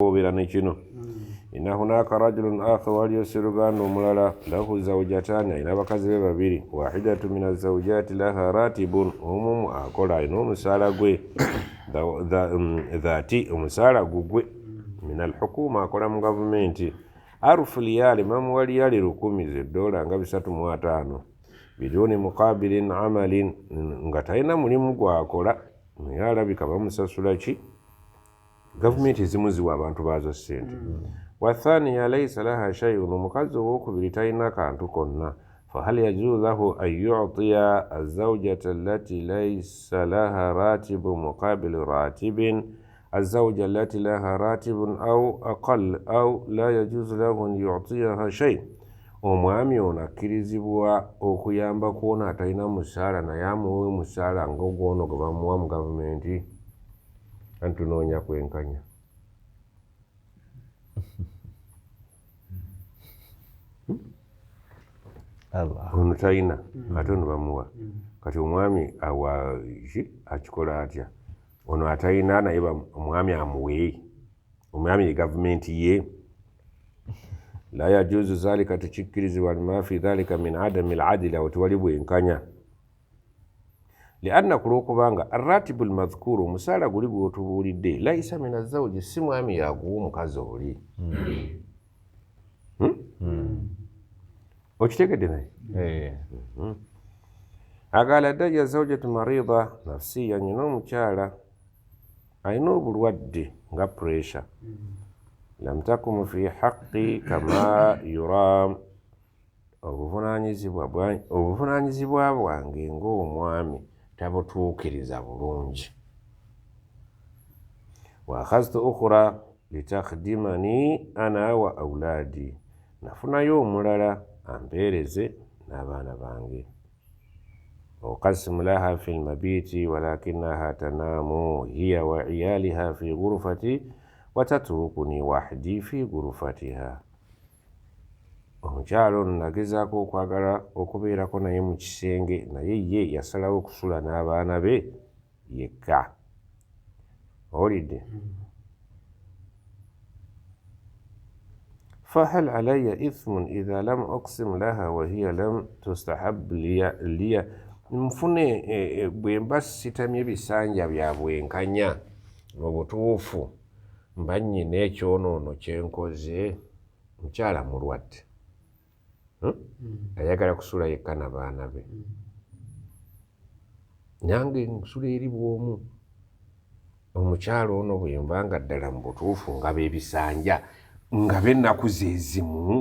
obera nekino inna hunaka rajulun akhar waliyo sirugano omulala lahu zawjatani alina abakazi be babiri wahidatu min azawjati laha ratibun omumu akola alina omusaala gwe dhati omusaala gugwe min alhukuma akola mu gavumenti arufu liyali mamuwa liyali 10 $100 nga 350 biduni muqabilin amalin nga talina mulimu gwakola naye alabika bamusasula ki gavumenti ezimuziwa abantu bazo ssente wathaniya laysa laha shay'un omukazi owokubiri talina kantu konna fahal yajuzu lahu an yu'tiya azawjata allati laysa laha ratibu muqabil ratibin الزوجة التي لها راتب أو أقل أو لا يجوز له أن يعطيها شيء omwami ono akkirizibwa okuyamba kuona atalina musaala naye amuwe musaala ng'ogwono gwe bamuwa mu gavumenti antunoonya kwenkanya ono talina ate ono bamuwa kati omwami awa akikola atya ono atalina naye omwami amuwe omwami ye gavumenti ye la yajuzu zalika tekikkirizibwa lima fi dhalika min adami aladili awo tewali bwenkanya lianna kulwokubanga arratibu almadhkuru omusaala guli gwotubuulidde laisa min azawji si mwami yaguwa omukazi oli okitegedde naye agala dajja zawjatu marida nafsiya nyina omukyala alina obulwadde nga pressure lam takum fi haqqi kama yuram obuvunanyizibwa bwange ng'omwami tabutuukiriza bulungi wa akhaztu ukhra litakhdimani ana wa auladi nafunayo omulala ampeereze n'abaana bange وقسم لها في المبيت ولكنها تنام هي وعيالها في غرفتي وتتركني وحدي في غرفتها omukyalo ono nagezaako okwagala okubeerako naye mu kisenge naye ye yasalawo okusula n'abaana be yekka owulidde fahal alayya ithmun idha lam aqsim laha wa hiya lam tustahab liya nfune bwe mba sitamye ebisanja bya bwenkanya mu butuufu mba nnyina ekyonoono kye nkoze mukyala mulwadde ayagala kusula yekka n'abaana be nange nsula eri bw'omu omukyalo ono bwe mbanga ddala mu butuufu nga b'ebisanja nga b'ennaku zeezimu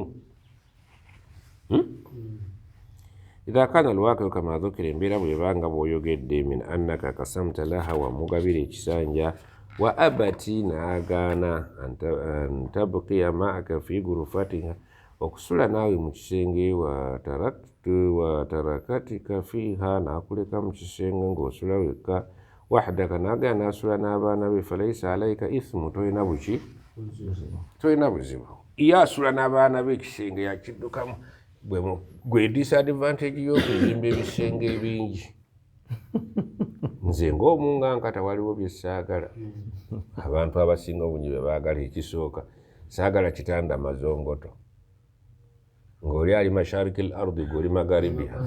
idha kana alwaqi'u kama dhukira embeera bw'ebanga bw'oyogedde min annaka kasamta laha wamugabira ekisanja wa abati n'agaana an tabqiya ma'aka fi ghurfatiha okusula naawe mu kisenge wa tarakatika fiha n'akuleka mu kisenge ng'osula wekka wahdaka n'agaana n'asula n'abaana be falaysa alayka ithmu tolina buki tolina buzibu ye asula n'abaana be ekisenge yakiddukamu gwe disadvantage y'okuzimba ebisenge ebingi nze ng'omunganka waliwo bye saagala abantu abasinga obungi bye baagala ekisooka saagala kitanda mazongoto ng'oli ali mashariki al-ardi g'oli magharibiha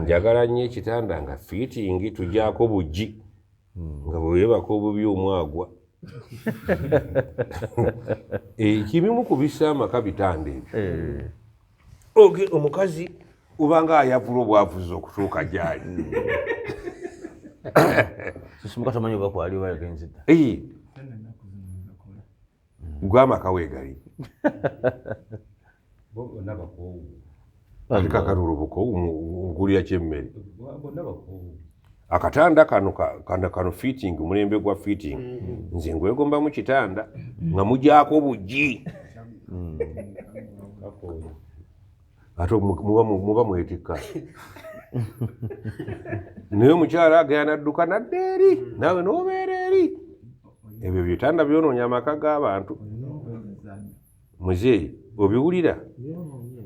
njagala nnyo ekitanda nga fiitingi tugyako buggi nga bwe webaka obubi omwagwa kibimu kubisa amaka bitanda ebyo omukazi ubanga ayavula obwavuza okutuuka gyali gwamaka weegali alikakalula obukowu ngulya kyemmere akatanda kano fitting mulembe gwa fitting nze ngwegomba mu kitanda nga mugyako buggi ate muba mwetikka naye omukyala agenda adduka nadda eri naawe n'obeera eri ebyo bitanda byonoonya amaka g'abantu muzeeyi obiwulira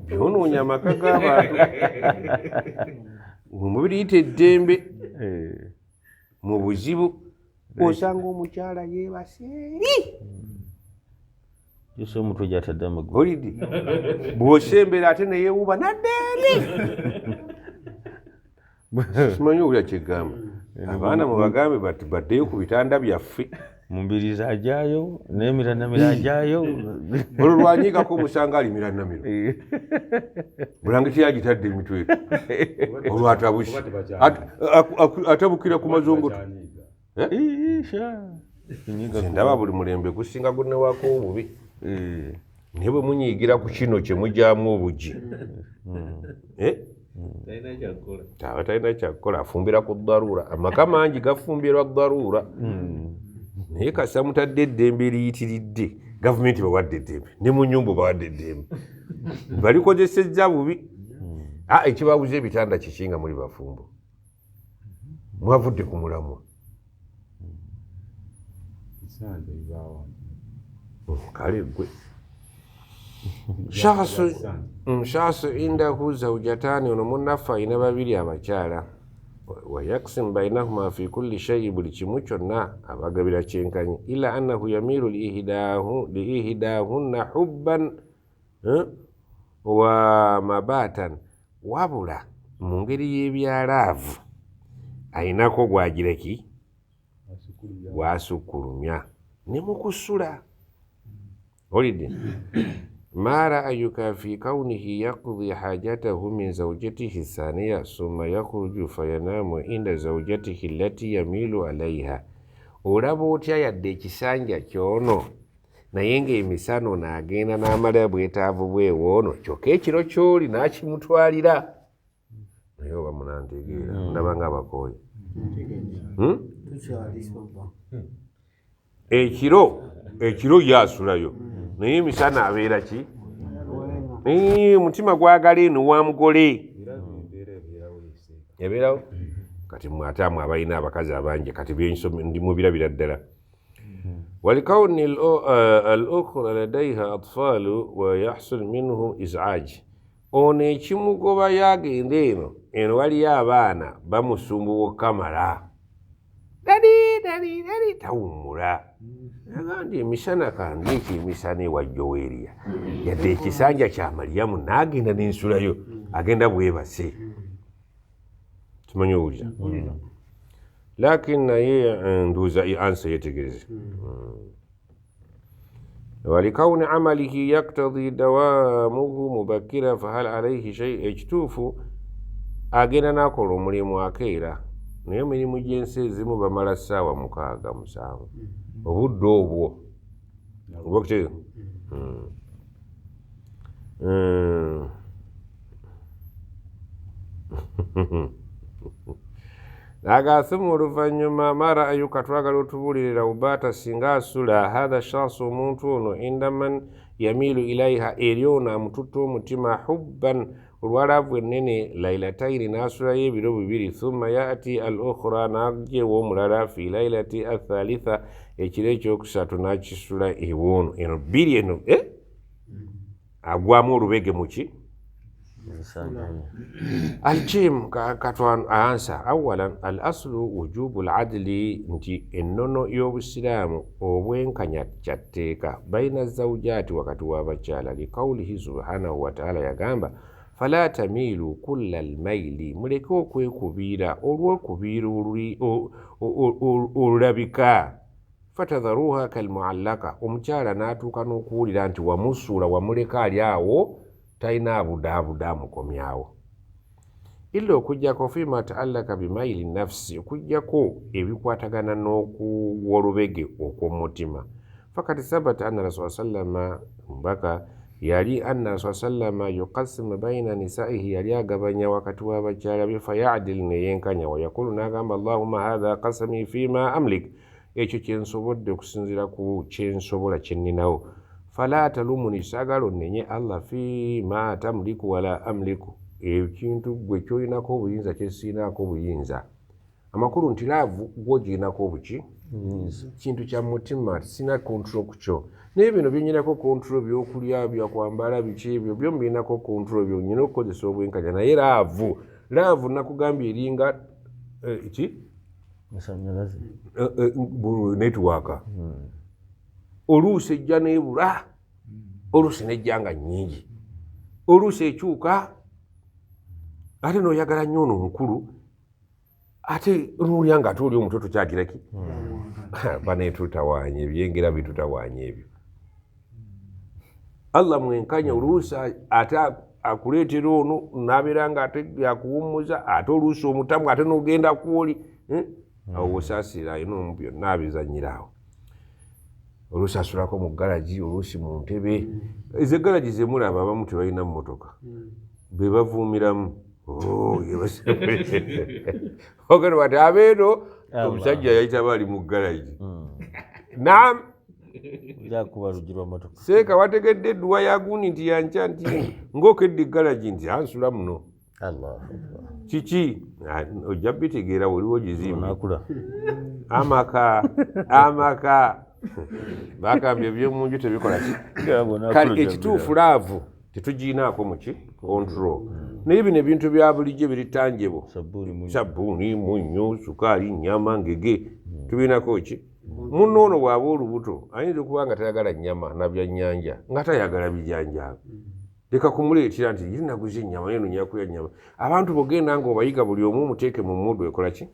byonoonya amaka g'abantu mubiriyita eddembe mu buzibu osanga omukyala yeebase Yose omutwe gy'atadde amagulu. olidi bw'osembera ate ne yeewuuba nadda eri simanyi owulira kyegamba abaana mubagambe baddeyo ku bitanda byaffe Mumbirizi ajaayo n'emiranamiro ajaayo. olwo lwanyiigako omusanga ali miranamiro bulangiti yagitadde emitwe olwo atabukira ku mazongoto ndaba buli mulembe gusinga gunewako obubi naye bwe munyiigira ku kino kye mujyamu obugi aba talina kyakukola afumbira ku ddaruura amaka mangi gafumbirwa ddaruura naye kasa mutadde eddembe eriyitiridde gavumenti bawadde eddembe ne mu nnyumba bawadde eddembe balikozesezza bubi ekibabuza ebitanda kiki nga muli bafumbo mwavudde ku mulamwa kale gwe shakhsu indahu zawjataani ono munnaffe alina babiri abakyala wayaksim bainahuma fi kulli shayi buli kimu kyonna abagabira kyenkanyi ila annahu yamiilu liihdahunna hubban wa mabatan wabula mu ngeri y'ebyalaavu ayinako gwagireki gwasukkulumya ne mu kusula olidde ما رأيك في كونه يقضي حاجته من زوجته الثانية ثم يخرج فينام عند زوجته التي يميل عليها olaba otya yadde ekisanja kyono naye ng'emisano n'agenda n'amala bwetaavu bwewoono kyokka ekiro ky'oli n'akimutwalira naye oba munantegeera ndaba nga bakooye ekiro yaasulayo naye emisana abeera ki omutima gwagala eno wa mugole yabeerawo kati mwataamu abalina abakazi abangi kati ndi mubirabira ddala walikawuni al-ukhra ladaiha atfaalu wa yahsul minhum iz'aaj ono ekimugoba yagenda eno waliyo abaana bamusumbuwa okamala dadi tawummula agandi emisana kandiiki emisana ewa Joweeriya yadde ekisanja kya Mariyamu n'agenda n'ensulayo agenda bwebase tumanyi owulira lakin naye nduuza ansa yetegereze walikawuni amalihi yaktadi dawamuhu mubakira fahal alaihi shay ekituufu agenda n'akola omulimu akeera naye emirimu gy'ensi ezimu bamala ssaawa 6-7 obudde obwo obwokitegeera agasimu oluvannyuma mara ayuka twagala otubuulirira ubaata singa asula hatha shakhsu omuntu ono indaman yamiilu ilaiha eri ono amututta omutima hubban olwalaavu ennene lailataini n'asulayo ebiro 2 thumma yaati al ukhra n'ajeewa omulala fi lailati athalitha ekiro ekyokusatu n'akisula ewoono eno 2 eno agwamu olubege muki Al-Jim katwan ansa awalan al-aslu wujubu al-adli nti ennono y'obusiraamu obwenkanya kyatteeka baina zawjaati wakati w'abakyala liqawlihi subhanahu wa ta'ala yagamba fala tamiilu kulla al-mayli muleke okwekubiira olw'okubiira olulabika fatadharuha kalmuallaka omukyala n'atuuka n'okuwulira nti wamusuula wamuleka ali awo talina abudaabuda amukomyawo illa okujjako fima taallaka bimaili nafsi okujjako ebikwatagana n'okuwa olubege okw'omutima fakati sabata anna rasula sallama mbaka yali anna rasula sallama yuqasimu baina nisaihi yali agabanya wakati w'abakyala be fayadil neyenkanya wayakulu n'agamba allahumma hatha qasami fima amlik ekyo kyensobodde okusinziira ku kyensobola kyenninawo fala talumuni sagalo nenye Allah fi ma tamliku wala amliku ekintu gwe kyoyinako obuyinza kyesiinako obuyinza amakulu nti laavu gwogiinako obuki kintu kya mutima sina control ku kyo naye bino byonyinako control byokulya byakwambala biki ebyo byo mbinako control byonyina okukozesa obwenkanya naye laavu nakugambye eringa ki Masanyalaze. Network. Oluusi ejja n'ebula, oluusi n'ejja nga nnyingi, oluusi ekyuka, ate n'oyagala nnyo ono mukulu, ate n'olya nga ate oli omuto tokyagira ki? Baneetutawaanya ebyengera bitutawaanya ebyo. Allah mwenkanya oluusi ate akuleetera ono n'abeera nga ate yakuwummuza, ate oluusi omutamu ate n'ogenda kwoli. Awo osaasira ayina omu byonna abizanyiraawo. Oluusi asulako mu galaji, oluusi mu ntebe. Ezo galaji ze mulaba abamu tebalina mmotoka, be bavuumiramu. Ogenda bati abeeno omusajja yayita bali mu galaji. Naam. Seeka wategedde edduwa ya gundi nti yankya nti ng'okedde galaji nti ansula muno. Kiki ojja bitegeera waliwo gizimba amaka bakambye ebyomunju tebikola ki. Kale ekituufu laavu tetugiinaako muki control. Naye bino ebintu bya bulijjo biritanjebo, sabbuuni, munnyo, sukaali, nnyama, ngege, tubiinako ki. Munno ono bw'aba olubuto ayinza okuba nga tayagala nnyama na byannyanja nga tayagala bijanjaalo. Leka kumuleetera nti yiri naguze ennyama eno nyakuya nnyama. Abantu bogenda ng'obayiga buli omu muteeke mu muddu ekola ki.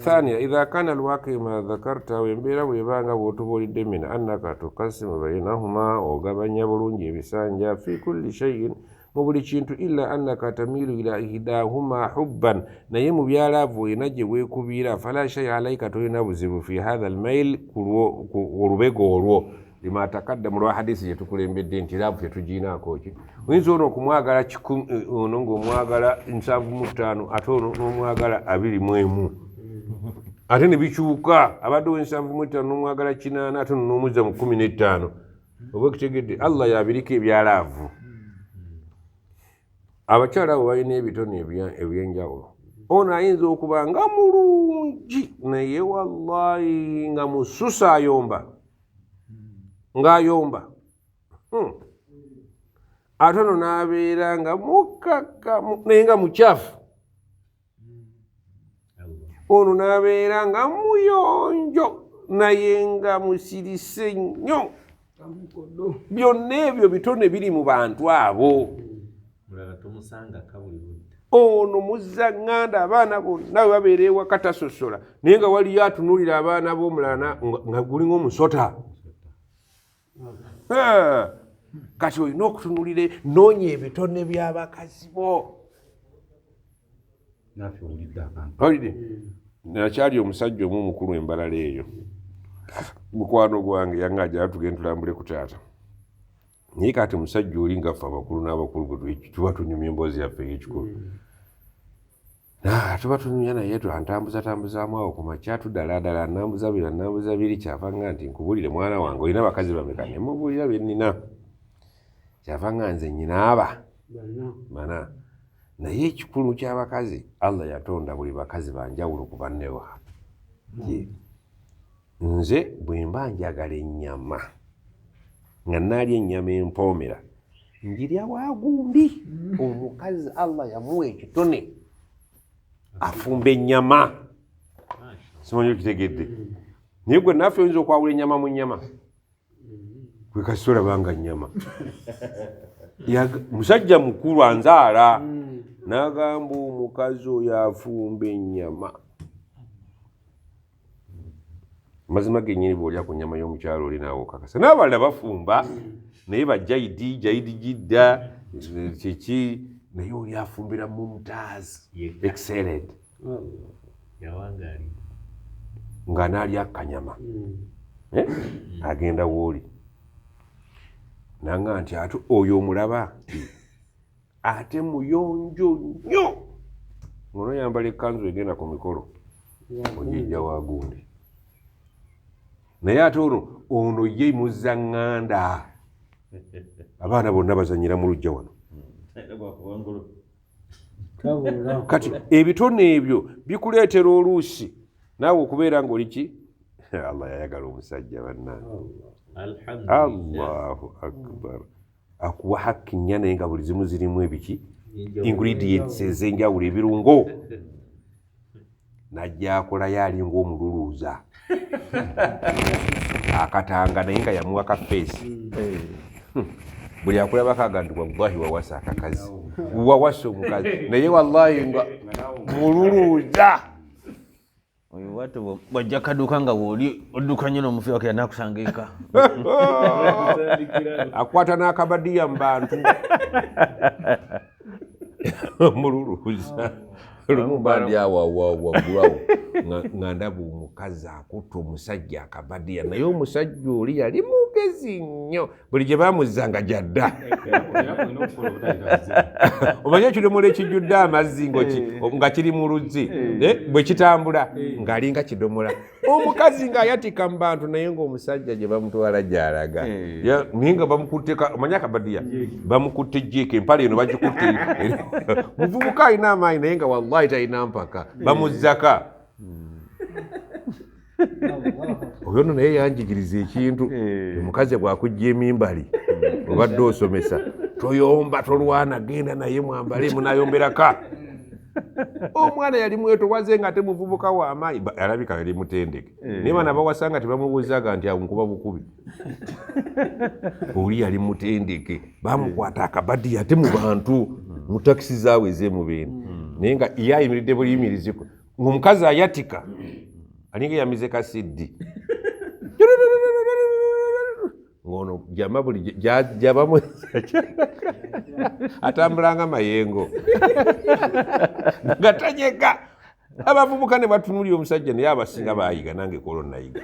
Thaniya, idha kana alwaqi ma dhakarta, embeera bw'ebanga bw'otubuulidde min annaka tukasimu bainahuma, ogabanya bulungi ebisanja fi kulli shay'in, mu buli kintu, illa annaka tamiilu ila ihdahuma hubban, naye mu byalaavu olina gye weekubiira, fala shay'a alayka, tolina buzibu fi hadha almail, ku lubega olwo. Lima takaddamu lwa hadisi gye tukulembedde nti laavu tetugiinaako ki. Oyinza ono okumwagala 10, ono ng'omwagala 75, ate ono n'omwagala 21. Ate ne bikyuka, abadde we75 n'omwagala 8, ate n'omuzza mu 15. Oba ekitegedde Allah yabirika ebyalaavu. Abakyala abo balina ebitone ebyenjawulo. Ono ayinza okuba nga mulungi naye wallahi nga mususa ayomba. Ng'ayomba. Ate ono n'abeera nga mukaka naye nga mukyafu. Ono n'abeera nga muyonjo naye nga musirise nnyo. Byonna ebyo bitone biri mu bantu abo. Ono muzzaŋŋanda, abaana bonna we babeera ewaka tasosola, naye nga waliyo atunuulira abaana b'omulala nga gulinga omusota. Kati olina okutunulira, noonya ebitone by'abakazi bo. Olidde nakyali omusajja omu mukulu embalala eyo, mukwano gwange yang'ajja tugende tulambule ku taata. Naye kati musajja oli nga ffe abakulu n'abakulu tuba tunyumya emboozi yaffe ey'ekikulu. Tuba tunyumya naye twantambuzatambuzaamu awo ku makya tudalaadala, nambuza biri, kyava nga nti nkubulire mwana wange olina bakazi bameka, ne mubuulira bye nnina. Kyava nga nze nnyinaaba bana. Naye ekikulu ky'abakazi, Allah yatonda buli bakazi banjawulo ku banne waabwe. Nze bwe mba njagala ennyama, nga naalya ennyama empoomera, njirya bwagundi. Omukazi Allah yamuwa ekitone afumba ennyama. Simanyi okitegedde. Naye gwe naffe oyinza okwawula ennyama mu nnyama. Gwe kasi olabanga nnyama. Musajja mukulu anzaala n'agamba omukazi oyo afumba ennyama. Mazima gennyini bw'olya ku nnyama y'omukyalo olinaawo okakasa. N'abalala bafumba naye bajjaidi jidda kiki, naye oli afumbira Mumtaz excellent. Nga n'alya akanyama agenda w'oli nanga nti ate oyo omulaba ate muyonjo nnyo. Ono yambala ekkanzu egenda ku mikolo ojijja wagundi. Naye ate ono ye muzzaŋŋanda. Abaana bonna bazanyira mu luggya wano. Kati ebitone ebyo bikuleetera oluusi naawe okubeera ng'oli ki. Allah yayagala omusajja bannange. Allahu akbar. Akuwa hakki nnya naye nga buli zimu zirimu ebiki ingredients ez'enjawulo, ebirungo. najja akolayo alinga omululuuza akatanga naye nga yamuwa ka feesi buli akulaba kaga nti wallahi wawasa akakazi wawasa omukazi naye wallahi nga mululuuza oyo watu bwajja kaduuka nga wooli odduka nnyo n'omufi wake yanakusanga eka akwata n'akabadiya mu bantu mululuuza lumu bandi awawawagulawo nga ndaba omukazi akutta omusajja akabadiya naye omusajja oli yali mugezi nnyo buli gye bamuzzanga gyadda omanye ekidomola ekijjudde amazzi nga kiri mu luzzi bwe kitambula ng'alinga kidomola omukazi ng'ayatika mu bantu naye ng'omusajja gye bamutwala gy'alaga naye nga bamukutte omanye akabadiya bamukutte jjiika empale eno bagikutte muvubuka alina amaanyi naye nga wallahi talina mpaka bamuzzaka oyo nno naye yanjigiriza ekintu omukazi bw'akujja emimbali obadde osomesa toyomba tolwana genda naye mwambale munayomberaka omwana yali mwetowaze nga ate muvubuka w'amaanyi alabika yali mutendeke naye bana bawasanga tebamubuuzaga nti nkuba bukubi oli yali mutendeke bamukwata akabadiya ate mu bantu mu takisi zaabwe ez'emubeni naye nga ye ayimiridde buyimirizi ng'omukazi ayatika alinga yamize kasiddi ngono jama buli jabamu atambulanga mayengo nga tanyega abavubuka ne batunulira omusajja naye abasinga bayiga nange kolo nayiga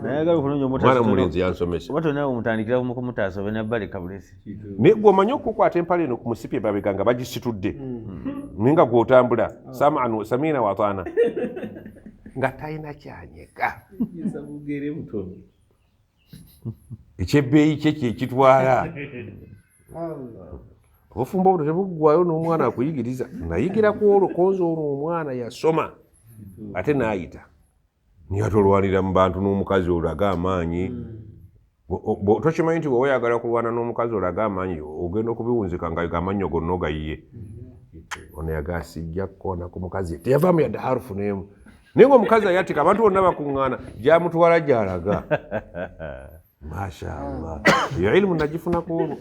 mwana mulenzi yansomesa omutandikira kumutaasobe nabbali kabulesi naye gwe omanyi okukwata empale eno ku musipi ebabega nga bagisitudde naye nga gw'otambula samina wataana nga talina kyanyega ekyebbeeyi kye kyekitwala obufumbo obwo tebuggwayo n'omwana akuyigiriza nayigira ku olukonzi olwo omwana yasoma ate n'ayita niye atolwanira mu bantu n'omukazi olaga amaanyi tokimanyi nti bwe oyagala kulwana n'omukazi olaga amaanyi ogenda okubiwunzika nga amannyo gonna ogayiye ono yagasijja kukona ku mukazi teyavaamu yadde harufu n'emu naye ng'omukazi ayatika abantu bonna bakuŋŋaana gyamutwala gy'alaga mashallah yo ilimu nagifunaku olwo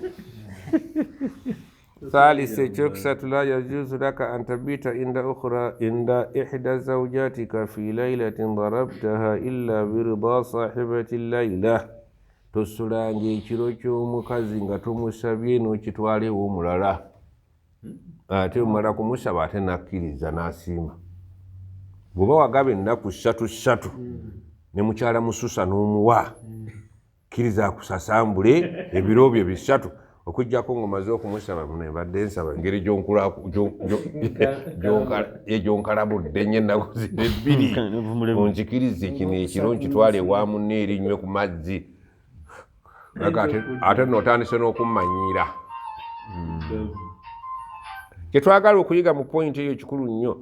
ثالث اكسة لا يجوز لك أن تبيت عند إحدى زوجاتك في ليلة ضربتها إلا برضا صاحبة الليلة tosulanga ekiro ky'omukazi nga tomusabye n'okitwalewo omulala ate omala kumusaba ate nakkiriza n'asiima bw'oba wagaba ennaku 3 ne mukyala mususa n'omuwa kkiriza akusasambule ebiro bye 3 okujjako ng'omaze okumusaba mbadde nsaba engeri gyonkalabudde nnyo ennaku zino 2 onzikirize kino ekiro nkitwale ewa munne erinywe ku mazzi ate n'otandise n'okummanyiira kyetwagala okuyiga mu pointi eyo kikulu nnyo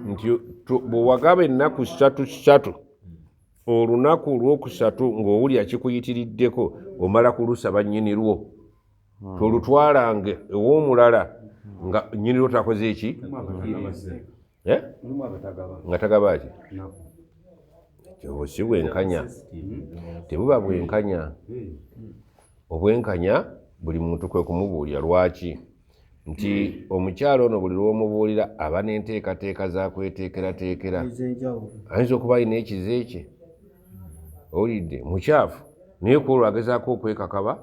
nti bwewagaba ennaku 3 olunaku olwokusatu ng'owulya kikuyitiriddeko omala kulusaba nnyinirwo tolutwalange ew'omulala nga nnyinirwo takoze eki nga tagaba ki kyobo si bwenkanya tebuba bwenkanya obwenkanya buli muntu kwe kumubuulira lwaki nti omukyalo ono buli lw'omubuulira aba n'enteekateeka zakweteekerateekera ayinza okuba alina ekize kye olidde mukyafu naye ku olwo agezaako okwekakaba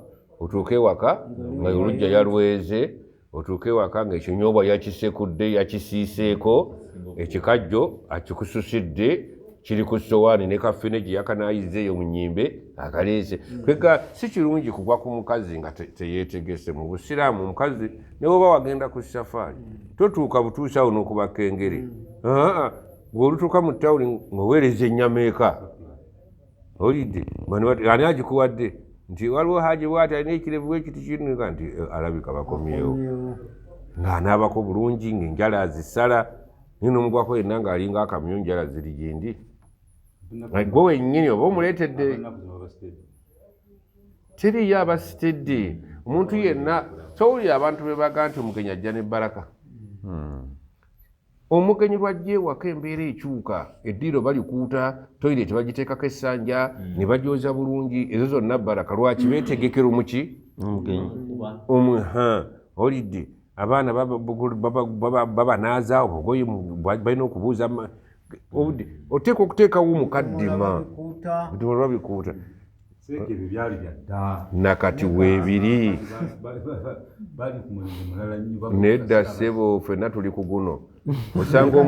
otuuke ewaka nga olujja yalweze otuuke ewaka nga ekinyoobwa yakisekudde yakisiiseeko ekikajjo akikususidde kiri ku sowaani ne kaffene gye yakanaayiza eyo mu nnyimbe akaleese kwega si kirungi kugwa ku mukazi nga teyeetegese mu busiraamu omukazi ne bwoba wagenda ku safaari totuuka butuusi awo n'okubaka engeri ng'olutuuka mu tawuni ng'oweereza ennyama eka olidde ani agikuwadde nti waliwo haji bwati alina ekirevu ekiti kinuka nti alabika bakomyewo ng'anaabako bulungi ng'enjala azisala naye n'omugwako yenna ng'alinga akamyu enjala ziri gyendi gwe wennyini oba omuleetedde teriyo abasitedde omuntu yenna towulira abantu be baga nti omukenya ajja n'ebbaraka omugenyi lwajja ewaka embeera ekyuka eddiiro balikuuta toyireti bagiteekako essanja ne bajooza bulungi ezo zonna baraka lwaki beetegekera omuki olidde abaana babanaaza obugoye balina okubuuza oteeka okuteekawo omukaddima olwabikuuta nakati weebiri nedda ssebo ffenna tuli ku guno osanga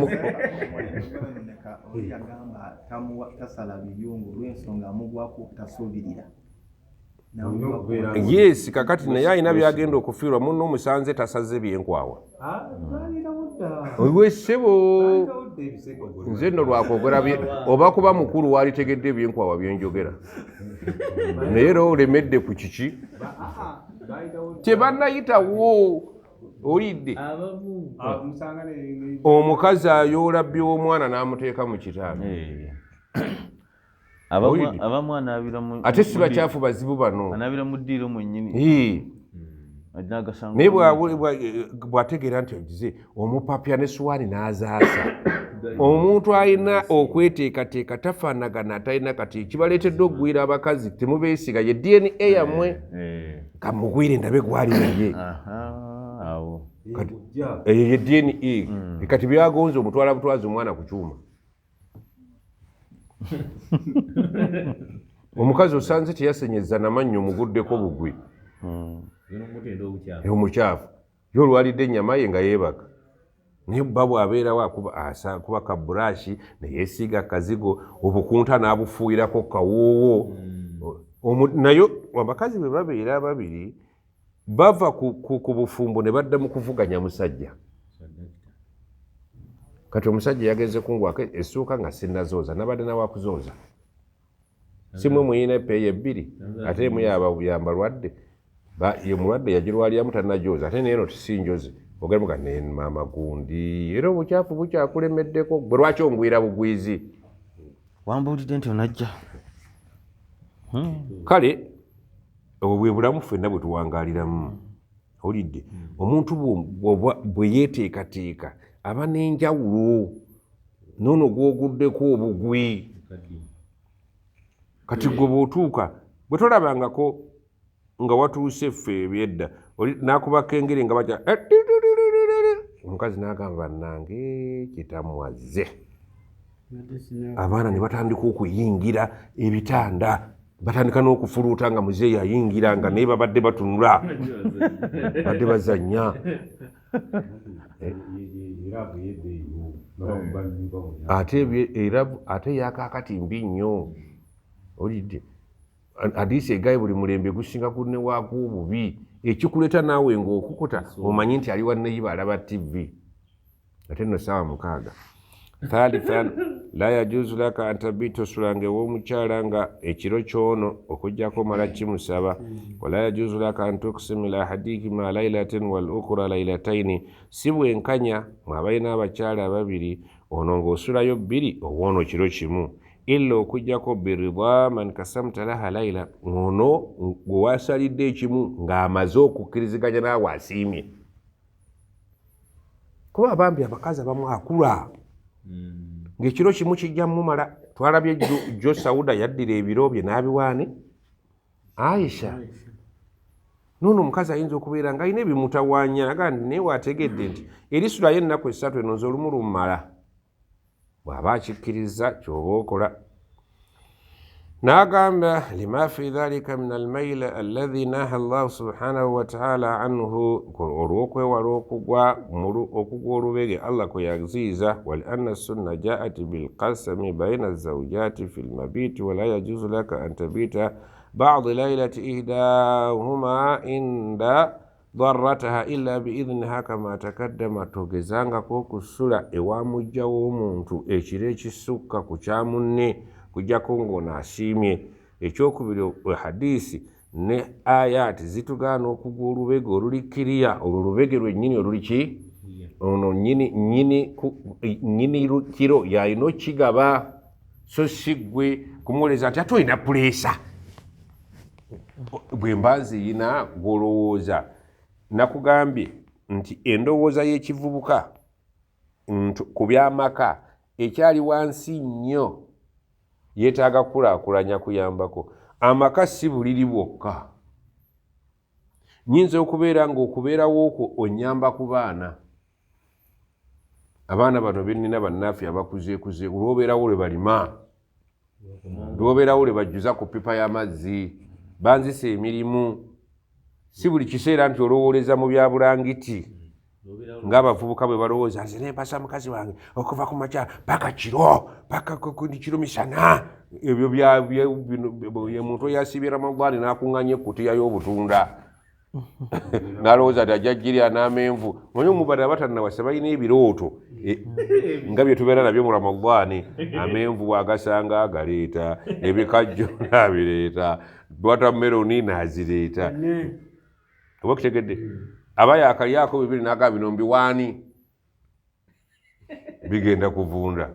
tasala biyungu lw'ensonga amugwako tasuubirira yes kakati naye alina byagenda okufiirwa muno omusanze tasaze byenkwawa owessebo nze nno lwakwogera oba kuba mukulu walitegedde ebyenkwawa byenjogera naye era olemedde ku kiki tebannayitawo olidde omukazi ayoola by'omwana n'amuteeka mu kitaabe ate si bakyafu bazibu bano naye bwategeera nti ogize omupapya ne suwaani n'azaasa omuntu alina okweteekateeka tafaanagana atalina kati kibaleetedde okugwira abakazi temubeesiga ye dna yammwe kamugwire ndabe gwali naye eyo ye dna kati byagonza omutwala butwazi omwana ku kyuma omukazi osanze teyasenyeza namannyo omuguddeko bugwi omukyafu ye olwalidde ennyama ye nga yeebaka naye bba bw'abeerawo akuba kaburashi neyeesiiga akazigo obukunta n'abufuuyirako kawoowo naye abakazi bwe babeera babiri bava ku bufumbo ne badda mu kuvuganya musajja kati omusajja yagenze kungwako essuuka nga sinnazooza nabadde nawakuzooza simwe muyina epeeyi ebbiri ate emu yamba lwadde ye mulwadde yagirwaliramu tannajooza ate neeno tisinjoze ogemuga nemaama gundi era obukyafu bukyakulemeddeko gwe lwaki ongwira bugwizi wambuulidde nti onajja kale obwo bwe bulamu ffenna bwe tuwangaaliramu olidde omuntu bwe yeeteekateeka aba n'enjawulo noono gwoguddeko obugwi kati gwe bw'otuuka bwe tolabangako nga watuuse ffe ebyedda n'akubako engeri nga baja omukazi n'agamba bannange kitamwaze abaana ne batandika okuyingira ebitanda batandika n'okufuluuta nga muzeeyi ayingira nga naye babadde batunula badde bazannya ate yakakati mbi nnyo olidde adiisi egaye buli mulembe gusinga gunne waako obubi ekikuleeta naawe ng'okukuta omanyi nti ali wanneyiba alaba tv ate nno saawa 6 thalithan la yajuzu laka antabita osulange w'omukyala nga ekiro kyono okugjako mala kimusaba wala yajuzu laka antukusimila ahadiki ma lailatin wal ukura lailataini si bwenkanya mwabalina abakyala ababiri ono ng'osulayo 2 owoono kiro kimu illa okugjako birida man kasamta laha laila ono gwewasalidde ekimu ng'amaze okukkiriziganya naawe asiimye kuba abambi abakazi abamu akula ng'ekiro kimu kijja mumala twalabye jo Sauda yaddira ebiro bye n'abiwaani Aisha noono omukazi ayinza okubeera ng'alina ebimutawaanya agandi naye waategedde nti erisulayo ennaku 3 enoze olumu lumala bw'aba akikkiriza ky'oba okola n'agamba lima fi dhalika min almaila alladhi naha Allahu subhanahu wa ta'ala anhu olw'okwewala okugwa olubege Allah kwe yaziiza wali anna sunna ja'at bilqasami bayna zawjati fi lmabiti wala yajuzu laka an tabita ba'd lailati ihdahuma inda darrataha illa biidhniha kama takaddama togezangako okusula ewamujja w'omuntu ekiro ekisukka ku kyamunne kujjako ng'ono asiimye ekyokubiri hadisi ne ayati zitugaana okugwa olubege olulikkiriya olwo olubege lwennyini oluliki ono nnyini kiro yalina okigaba so si ggwe kumuwoleza nti ate olina puleesa bwe mba nziyina gw'olowooza nakugambye nti endowooza y'ekivubuka ku byamaka ekyali wansi nnyo yeetaaga kulaakulanya kuyambako. Amaka si buliri bwokka, nnyinza okubeera ng'okubeerawo okwo onnyamba ku baana. Abaana bano bennina bannaffe abakuzeekuze, olwobeerawo lwe balima, lwobeerawo lwe bajjuza ku pipa y'amazzi, banzisa emirimu. Si buli kiseera nti olowooleza mu bya bulangiti ng'abavubuka bwe balowooza nze nempasa mukazi wange okuva ku makya paka kiro paka kiro misana. Ebyo ye muntu eyasibye Ramadhaani n'akuŋŋanya ekkutiya y'obutunda n'alowooza nti ajja ggirya n'amenvu. Omanyi omubadde abatannawasa balina ebirooto nga bye tubeera nabyo mu Ramadhaani. Amenvu bw'agasanga agaleeta, ebikajjo n'abireeta, watermeloni n'azireeta. Oba kitegedde? Aba yaakalyako bibiri n'aga bino mbiwaani bigenda kuvunda.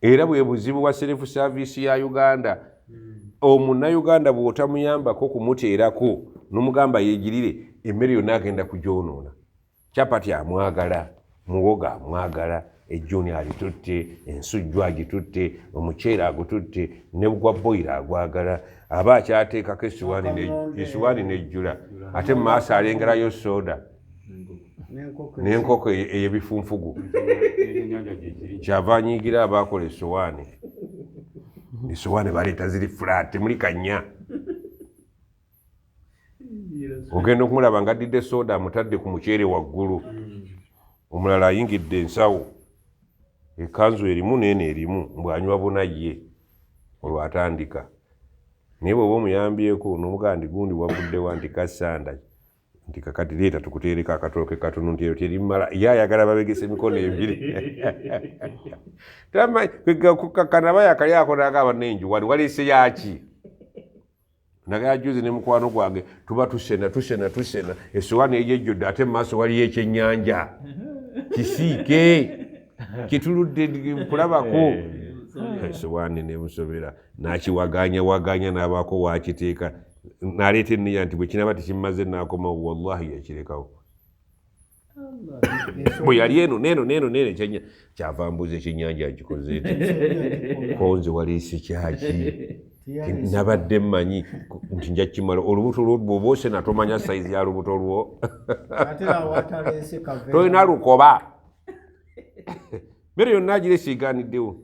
Era bwe buzibu bwa self service ya Uganda. Omunnayuganda bw'otamuyambako kumuteerako n'omugamba yeegirire, emmere yonna agenda kugyonoona. Chapati amwagala, muwogo amwagala, ejjuuni alitutte, ensujju agitutte, omuceere agututte, ne gwa boyira agwagala. Aba akyateekako essuwaani n'ejjula, ate mu maaso alengerayo soda n'enkoko ey'ebifunfugu. Kyava anyiigira abaakola essuwaani. Essuwaani baleeta ziri fulaati, temuli kannya. Ogenda okumulaba ng'addidde soda amutadde ku muceere waggulu, omulala ayingidde ensawo, ekanzu erimu n'eno erimu, mbw'anywa bunaye olwo atandika. Naye bw'oba omuyambyeko n'omugamba nti gundi wavuddewa nti kasanda nti kakati leeta tukuteereko akatooke katono nti eryo terimala, ye ayagala babegesa emikono ebiri. Kukakkana aba yakalyako n'agamba n'enju wali waleese yaki. Nagala juzi ne mukwano gwange tuba tusena essuwaani ejjejjodde ate mu maaso waliyo ekyennyanja kisiike kituludde kulabako. Essuwaani nemusobera n'akiwaganya n'abaako wakiteeka n'aleeta enniya nti bwe kinaba tekimaze n'akomawo, wallahi yakirekawo. Bwe yali eno neeno kyava mbuuza ekyennyanja agikoze eti konze waleese kyaki. Nabadde mmanyi nti nja kimala olubuto lwo bw'oba osena tomanya sayizi ya lubuto lwo. Tolina lukoba. Mmere yonna agirese egaaniddewo.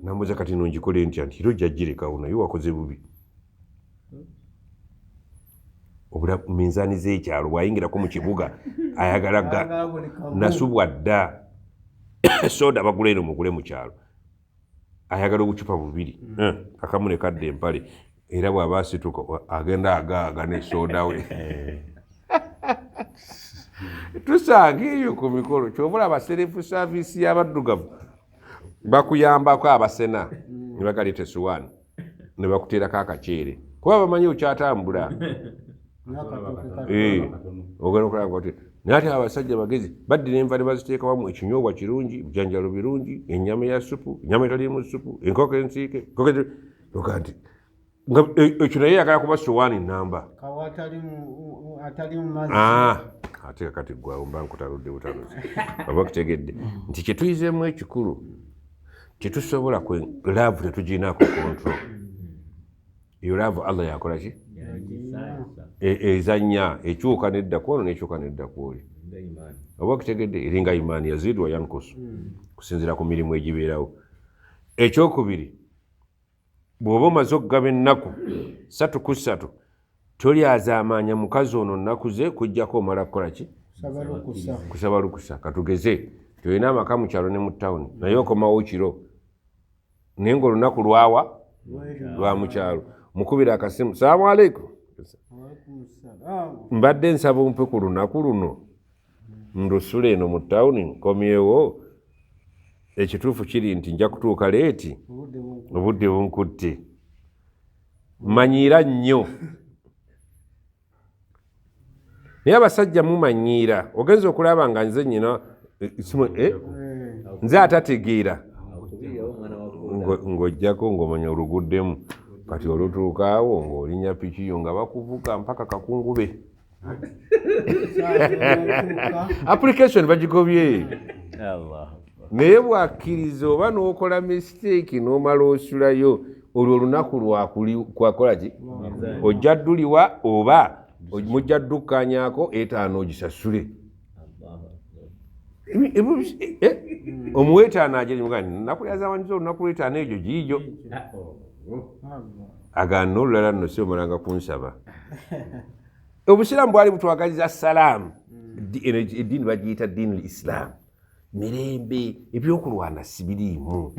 Nambuuza kati no ngikole ntya nti ero ojja girekawo naye wakoze bubi. Obula minzaani z'ekyalo bw'ayingirako mu kibuga ayagala nasubwa dda soda bagula eno mugule mu kyalo. Ayagala obucupa bubiri, akamu ne kadda empale, era bw'aba asituka agenda agaaga ne soda we. Tusanga eyo ku mikolo ky'obula abaself service y'abaddugavu bakuyambako abasena ne bagaleeta essuwaani ne bakuteerako akaceere kuba bamanyi okyatambula. Ogenda okulaba oti naye ate abasajja bagezi baddira enva ne baziteeka wamu, ekinyobwa kirungi, ebijanjalo birungi, ennyama ya supu, ennyama etaliimu supu, enkoko ensiike, oga nti ekyo naye yagala kuba ssuwaani nnamba. Ate kakati gwawo mba nkutaludde butaluzi. Oba kitegedde nti kye tuyizeemu ekikulu tetusobola laavu tetuginaako control. Eyo laavu Allah yakola ki? Ezannya ekyuka nedda kwono n'ekyuka nedda kwoli. Oba kitegedde eringa imaani yaziidu wa yankusu kusinziira ku mirimu egibeerawo. Ekyokubiri, bw'oba omaze okugaba ennaku 3 ku 3 tolyazaamaanya mukazi ono nnaku ze kujjako omala kukola ki? Kusaba lukusa. Katugeze tolina amaka mu kyalo ne mu ttawuni naye okomawo kiro naye ng'olunaku lwawa lwa mu kyalo. Mukubira akasimu, salaamu aleikum, mbadde nsaba ompe ku lunaku luno ndusula eno mu ttawuni nkomyewo, ekituufu kiri nti nja kutuuka leeti, obudde bunkutte. Manyiira nnyo. Naye abasajja mumanyiira, ogenza okulaba nga nze nnyina nze atategeera ng'ojjako ng'omanya oluguddemu. Kati olutuukaawo ng'olinya pikiyo nga bakuvuga mpaka kakungube application bagikobye Allah naye bwakkiriza oba n'okola mistake n'omala osulayo olwo olunaku lwakola ki ojja dduliwa oba mujja ddukkanyaako 5 ogisasule omuwe 5 ajerimugani nakulyazamanyiza olunaku lw5 egyo giijo agana olulala nno si omalanga kunsaba obusiraamu bwali butwagaliza salaamu eddiini bagiyita diini lislaamu mirembe ebyokulwana sibiriimu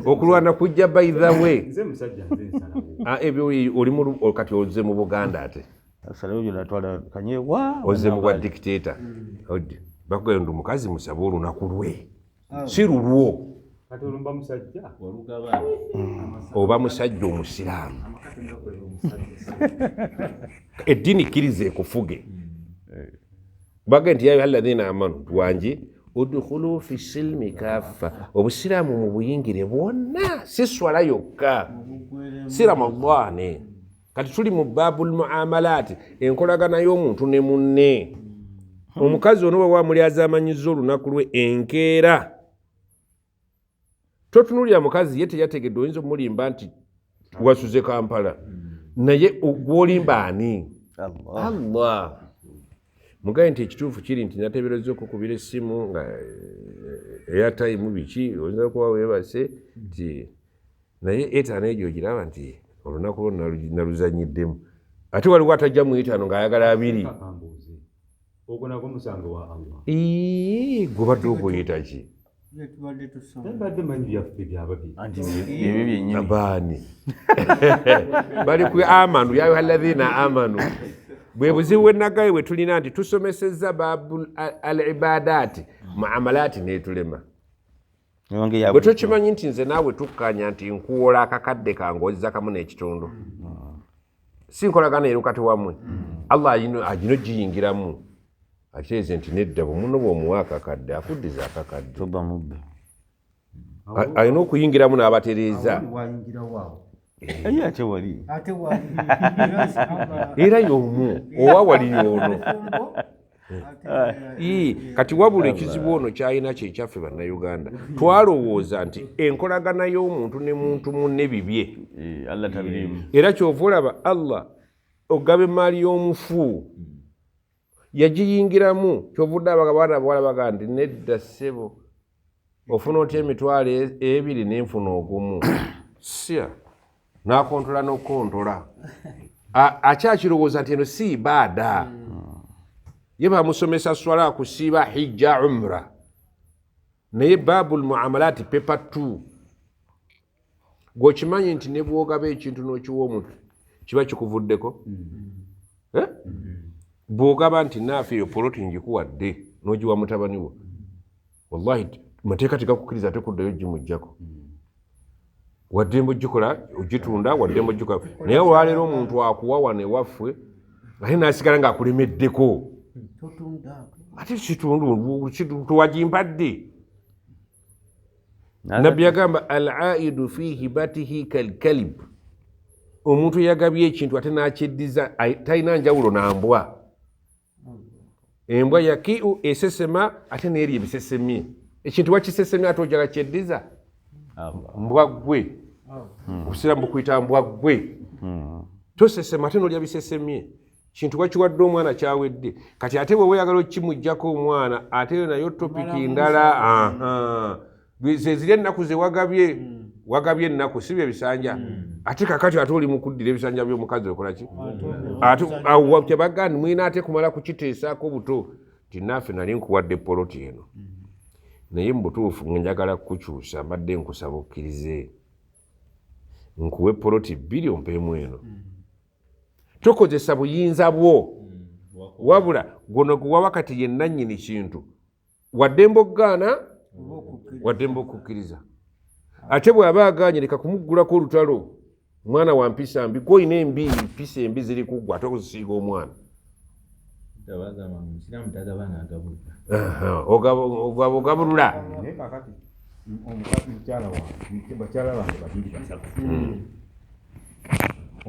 okulwana kujja by the way ebyo oli kati oze mu Buganda ate oze mu bwa dictator bakugenda omukazi musaba olunaku lwe si lulwo oba musajja omusiraamu eddiini kkiriza ekufuge baga nti ya ayuha alladhina amanu wangi udkhulu fi silmi kaffa obusiraamu mu buyingire bwonna si swala yokka si ramadani kati tuli mu babul muamalat enkolagana y'omuntu ne munne omukazi ono bwe wamuli azamanyiza olunaku lwe enkeera totunulira mukazi ye teyategedde oyinza omulimba nti wasuze Kampala naye gwolimba ani Allah mugaye nti ekituufu kiri nti nateebereza okukubira essimu nga airtime biki oyinza okuba weebase nti naye 5 egyo ogiraba nti olunaku lwo naluzanyiddemu ate waliwo atajja mu 5 ng'ayagala 2 ogwo nagwo musango wa Allah gwe badde oguyita ki badde manyi byaffe byababiri abaani bali ku amanu ya ayuha alladhina amanu bwe buzibu bwennagaye bwe tulina nti tusomesezza babu al-ibadaati muamalaati neetulema bwe tokimanyi nti nze naawe tukkanya nti nkuwola akakadde kange ozza kamu n'ekitundu si nkolagana erukati wammwe Allah agino giyingiramu ateeze nti nedda bumuno bw'omuwa akakadde akuddiza akakadde alina okuyingiramu n'abatereeza era y'omu owa wali y'ono kati wabula ekizibu ono kyalina kyekyaffe bannayuganda twalowooza nti enkolagana y'omuntu ne muntu munne bibye era kyova olaba Allah ogaba emaali y'omufu yagiyingiramu kyova oddaaba abaana bawala baga nti nedda ssebo ofuna otya emitwalo 2 n'enfuna ogumu sya n'akontola n'okontola akyakirowooza nti eno si ibaada ye bamusomesa swala kusiiba hijja umra naye babul muamalaati pepa 2 gwekimanyi nti ne bwogaba ekintu n'okiwa omuntu kiba kikuvuddeko bwogaba nti naafe eyo poloti ngikuwadde n'ogiwa mutabani wo wallahi mateeka tegakukkiriza ate kuddayo gimujjako waddembe ogikola ogitunda waddembe ogikola naye olwaleero omuntu akuwa wano ewaffe ate n'asigala ng'akulemeddeko ate kitundu tuwagimpadde nabbi yagamba al-aidu fi hibatihi kalkalib omuntu yagabye ekintu ate n'akyeddiza talina njawulo nambwa embwa yakiu esesema ate neeri ebisesemye ekintu wakisesemye ate ojala kyeddiza mbwa gwe obusiraamu bukuyita mbwa gwe tosesema ate nolya bisesemye kintu wakiwadde omwana kyawedde kati ate bwe weyagala okimuggyako omwana ate nayo topiki ndala zezirya ennaku wagabye ennaku si bye bisanja ate kakati ate oli mukuddira ebisanja by'omukazi okolaki kyebagandi mwina ate kumala kukiteesaako buto ti naffe nali nkuwadde poloti eno naye mubutuufu njagala kukyusa mbadde nkusaba okkirize nkuwe poloti 2 ompeemu eno tokozesa buyinza bwo wabula gono guwa wakati yenna nnyini kintu waddembe okgaana waddembe okukkiriza ate bw'aba agaanye leka kumuggulako olutalo mwana wa mpisa mbi gwoyina embi mpisa embi ziri kuggwa ate okuzisiiga omwana ogabulula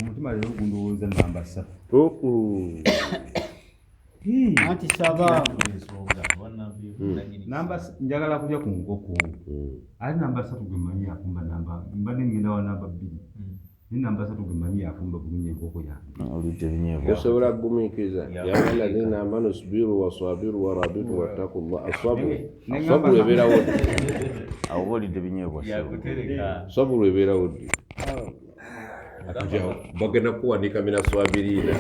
omutima leero gundowooza namba 3. Anti saba Njagala kulya ku nkoko ali namba 3 gwe manyi afumba namba mbadde ngenda wa namba 2 ni namba 3 gwe manyi afumba bulungi enkoko yange. Osobola kugumiikiriza ya alladhina amanu isbiru wasabiru warabitu wattaqullah. Asabru ebeerawo ddi? Awo olidde binyeebwa Sabru ebeerawo ddi? Bagenda kuwanika mina swabirina.